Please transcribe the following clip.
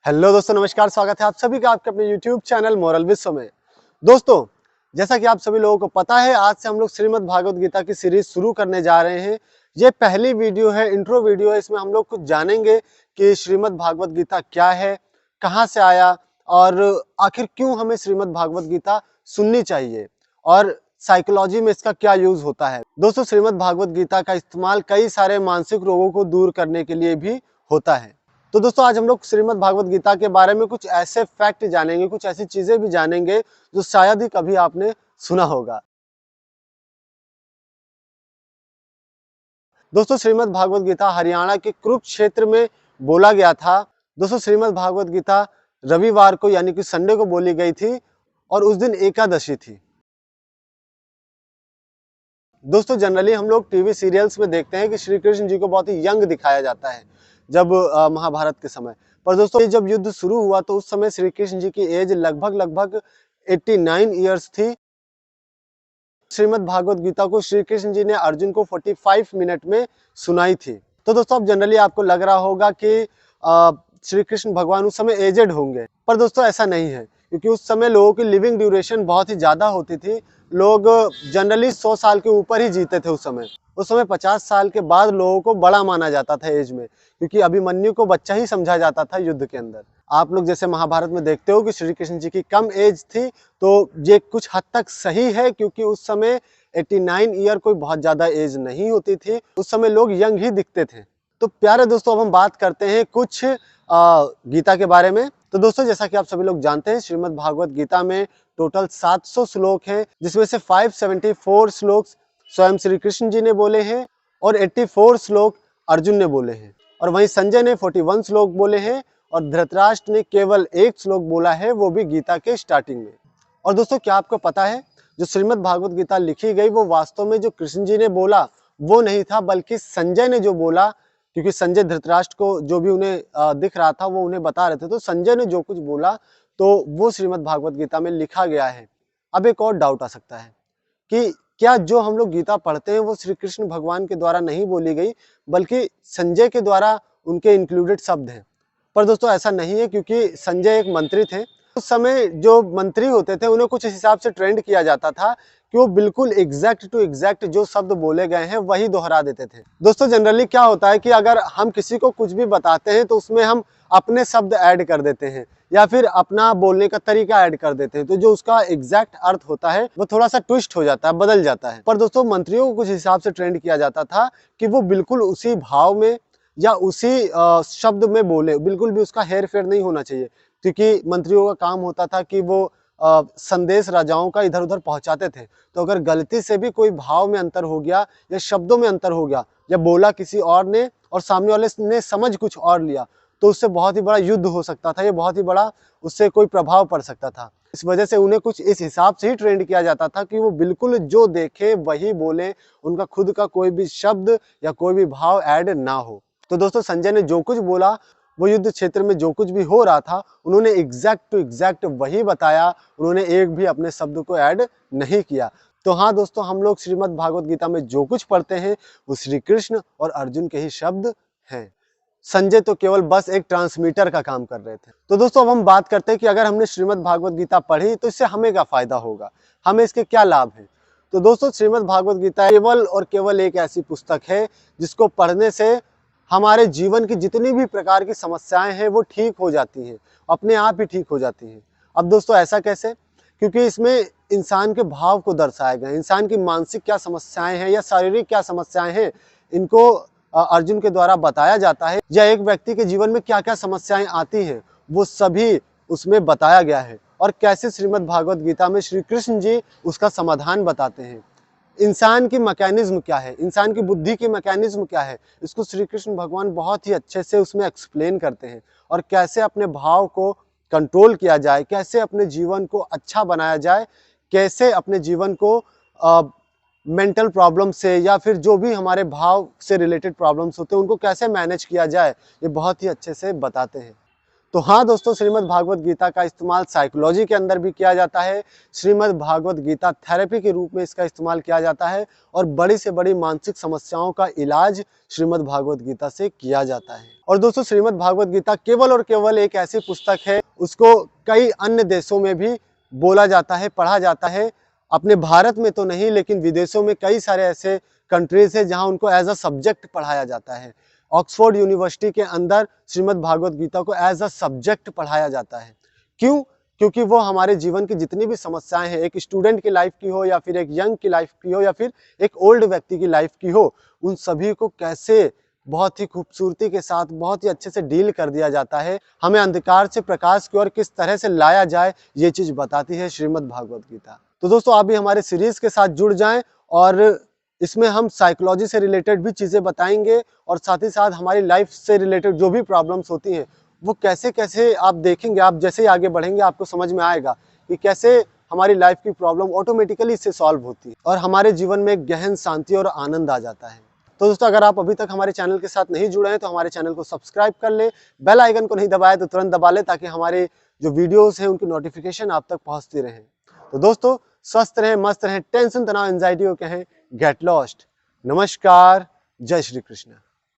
Hello दोस्तों, नमस्कार। स्वागत है आप सभी का आपके अपने YouTube चैनल मोरल विश्व में। दोस्तों, जैसा कि आप सभी लोगों को पता है, आज से हम लोग श्रीमद् भागवत गीता की सीरीज शुरू करने जा रहे हैं। ये पहली वीडियो है, इंट्रो वीडियो है। इसमें हम लोग कुछ जानेंगे कि श्रीमद् भागवत गीता क्या है, कहाँ से आया और आखिर क्यों हमें श्रीमद् भागवत गीता सुननी चाहिए और साइकोलॉजी में इसका क्या यूज होता है। दोस्तों, श्रीमद् भागवत गीता का इस्तेमाल कई सारे मानसिक रोगों को दूर करने के लिए भी होता है। तो दोस्तों, आज हम लोग श्रीमद् भागवत गीता के बारे में कुछ ऐसे फैक्ट जानेंगे, कुछ ऐसी चीजें भी जानेंगे जो शायद ही कभी आपने सुना होगा। दोस्तों, श्रीमद् भागवत गीता हरियाणा के कुरुक्षेत्र में बोला गया था। दोस्तों, श्रीमद् भागवत गीता रविवार को यानी कि संडे को बोली गई थी और उस दिन एकादशी थी। दोस्तों, जनरली हम लोग टीवी सीरियल्स में देखते हैं कि श्री कृष्ण जी को बहुत ही यंग दिखाया जाता है जब महाभारत के समय। पर दोस्तों, ये जब युद्ध शुरू हुआ तो उस समय श्री कृष्ण जी की एज लगभग 89 ईयर्स थी। श्रीमद् भागवत गीता को श्री कृष्ण जी ने अर्जुन को 45 मिनट में सुनाई थी। तो दोस्तों, अब जनरली आपको लग रहा होगा कि श्री कृष्ण भगवान उस समय एजेड होंगे, पर दोस्तों ऐसा नहीं है, क्योंकि उस समय लोगों की लिविंग ड्यूरेशन बहुत ही ज्यादा होती थी। लोग जनरली 100 साल के ऊपर ही जीते थे उस समय 50 साल के बाद लोगों को बड़ा माना जाता था एज में, क्योंकि अभिमन्यु को बच्चा ही समझा जाता था युद्ध के अंदर। आप लोग जैसे महाभारत में देखते हो कि श्री कृष्ण जी की कम एज थी, तो ये कुछ हद तक सही है, क्योंकि उस समय 89 ईयर कोई बहुत ज्यादा एज नहीं होती थी। उस समय लोग यंग ही दिखते थे। तो प्यारे दोस्तों, अब हम बात करते हैं कुछ गीता के बारे में। तो दोस्तों, जैसा कि आप सभी लोग जानते हैं, श्रीमद् भागवत गीता में टोटल 700 श्लोक हैं, जिसमें से 574 श्लोक स्वयं श्री कृष्ण जी ने बोले हैं और 84 श्लोक अर्जुन ने बोले हैं, और वहीं संजय ने 41 श्लोक बोले हैं और धृतराष्ट्र ने केवल एक श्लोक बोला है, वो भी गीता के स्टार्टिंग में। और दोस्तों, क्या आपको पता है, जो श्रीमद् भागवत गीता लिखी गई वो वास्तव में जो कृष्ण जी ने बोला वो नहीं था, बल्कि संजय ने जो बोला, क्योंकि संजय धृतराष्ट्र को जो भी उन्हें दिख रहा था वो उन्हें बता रहे थे, तो संजय ने जो कुछ बोला तो वो श्रीमद् भागवत गीता में लिखा गया है। अब एक और डाउट आ सकता है कि क्या जो हम लोग गीता पढ़ते हैं वो श्री कृष्ण भगवान के द्वारा नहीं बोली गई, बल्कि संजय के द्वारा उनके इंक्लूडेड शब्द हैं। पर दोस्तों, ऐसा नहीं है, क्योंकि संजय एक मंत्री थे। उस समय जो मंत्री होते थे उन्हें कुछ इस हिसाब से ट्रेंड किया जाता था कि वो बिल्कुल एग्जैक्ट टू एग्जैक्ट जो शब्द बोले गए हैं वही दोहरा देते थे। दोस्तों, जनरली क्या होता है कि अगर हम किसी को कुछ भी बताते हैं तो उसमें हम अपने शब्द ऐड कर देते हैं या फिर अपना बोलने का तरीका ऐड कर देते हैं, तो जो उसका एग्जैक्ट अर्थ होता है वो थोड़ा सा ट्विस्ट हो जाता है, बदल जाता है। पर दोस्तों, मंत्रियों को कुछ हिसाब से ट्रेंड किया जाता था कि वो बिल्कुल उसी भाव में या उसी शब्द में बोले, बिल्कुल भी उसका हेर फेर नहीं होना चाहिए, क्योंकि मंत्रियों का काम होता था कि वो संदेश राजाओं का इधर उधर पहुंचाते थे। तो अगर गलती से भी कोई भाव में अंतर हो गया या शब्दों में अंतर हो गया या बोला किसी और ने और सामने वाले ने समझ कुछ और लिया, तो उससे बहुत ही बड़ा युद्ध हो सकता था, ये बहुत ही बड़ा उससे कोई प्रभाव पड़ सकता था। इस वजह से उन्हें कुछ इस हिसाब से ही ट्रेंड किया जाता था कि वो बिल्कुल जो देखे वही बोले, उनका खुद का कोई भी शब्द या कोई भी भाव ऐड ना हो। तो दोस्तों, संजय ने जो कुछ बोला, वो युद्ध क्षेत्र में जो कुछ भी हो रहा था, उन्होंने एग्जैक्ट टू एग्जैक्ट वही बताया, उन्होंने एक भी अपने शब्द को ऐड नहीं किया। तो हाँ दोस्तों, हम लोग श्रीमद् भागवत गीता में जो कुछ पढ़ते हैं वो श्री कृष्ण और अर्जुन के ही शब्द हैं। संजय तो केवल बस एक ट्रांसमीटर का काम कर रहे थे। तो दोस्तों, अब हम बात करते हैं कि अगर हमने श्रीमद् भागवत गीता पढ़ी तो इससे हमें क्या फायदा होगा, हमें इसके क्या लाभ हैं। तो दोस्तों, श्रीमद् भागवत गीता केवल और केवल एक ऐसी पुस्तक है जिसको पढ़ने से हमारे जीवन की जितनी भी प्रकार की समस्याएं हैं वो ठीक हो जाती हैं, अपने आप ही ठीक हो जाती हैं। अब दोस्तों, ऐसा कैसे? क्योंकि इसमें इंसान के भाव को दर्शाया गया है, इंसान की मानसिक क्या समस्याएं हैं या शारीरिक क्या समस्याएं हैं, इनको अर्जुन के द्वारा बताया जाता है, या एक व्यक्ति के जीवन में क्या क्या समस्याएं आती हैं वो सभी उसमें बताया गया है, और कैसे श्रीमद् भागवत गीता में श्री कृष्ण जी उसका समाधान बताते हैं। इंसान की मैकेनिज्म क्या है, इंसान की बुद्धि की मैकेनिज्म क्या है, इसको श्री कृष्ण भगवान बहुत ही अच्छे से उसमें एक्सप्लेन करते हैं, और कैसे अपने भाव को कंट्रोल किया जाए, कैसे अपने जीवन को अच्छा बनाया जाए, कैसे अपने जीवन को मेंटल प्रॉब्लम से या फिर जो भी हमारे भाव से रिलेटेड प्रॉब्लम्स होते हैं उनको कैसे मैनेज किया जाए, ये बहुत ही अच्छे से बताते हैं। तो हाँ दोस्तों, श्रीमद् भागवत गीता का इस्तेमाल साइकोलॉजी के अंदर भी किया जाता है। श्रीमद् भागवत गीता थेरेपी के रूप में इसका इस्तेमाल किया जाता है और बड़ी से बड़ी मानसिक समस्याओं का इलाज श्रीमद् भागवत गीता से किया जाता है। और दोस्तों, श्रीमद् भागवत गीता केवल और केवल एक ऐसी पुस्तक है, उसको कई अन्य देशों में भी बोला जाता है, पढ़ा जाता है। अपने भारत में तो नहीं, लेकिन विदेशों में कई सारे ऐसे कंट्रीज है जहां उनको एज अ सब्जेक्ट पढ़ाया जाता है। ऑक्सफोर्ड यूनिवर्सिटी के अंदर श्रीमद् भागवत गीता को एज अ सब्जेक्ट पढ़ाया जाता है। क्यों? क्योंकि वो हमारे जीवन की जितनी भी समस्याएं हैं, एक स्टूडेंट की लाइफ की हो या फिर एक यंग की लाइफ की हो या फिर एक ओल्ड व्यक्ति की लाइफ की हो, उन सभी को कैसे बहुत ही खूबसूरती के साथ बहुत ही अच्छे से डील कर दिया जाता है। हमें अंधकार से प्रकाश की ओर किस तरह से लाया जाए, ये चीज बताती है श्रीमद् भागवत गीता। तो दोस्तों, आप भी हमारे सीरीज के साथ जुड़ जाएं और इसमें हम साइकोलॉजी से रिलेटेड भी चीज़ें बताएंगे और साथ ही साथ हमारी लाइफ से रिलेटेड जो भी प्रॉब्लम्स होती हैं वो कैसे कैसे आप देखेंगे। आप जैसे ही आगे बढ़ेंगे आपको समझ में आएगा कि कैसे हमारी लाइफ की प्रॉब्लम ऑटोमेटिकली इससे सॉल्व होती है और हमारे जीवन में एक गहन शांति और आनंद आ जाता है। तो दोस्तों, अगर आप अभी तक हमारे चैनल के साथ नहीं जुड़े हैं तो हमारे चैनल को सब्सक्राइब कर ले, बेल आइकन को नहीं दबाए तो तुरंत दबा ले, ताकि हमारे जो वीडियोस हैं उनकी नोटिफिकेशन आप तक पहुंचती रहे। तो दोस्तों, स्वस्थ रहें, मस्त रहें, टेंशन तनाव एंजाइटी को कहें गेट लॉस्ट। नमस्कार, जय श्री कृष्ण।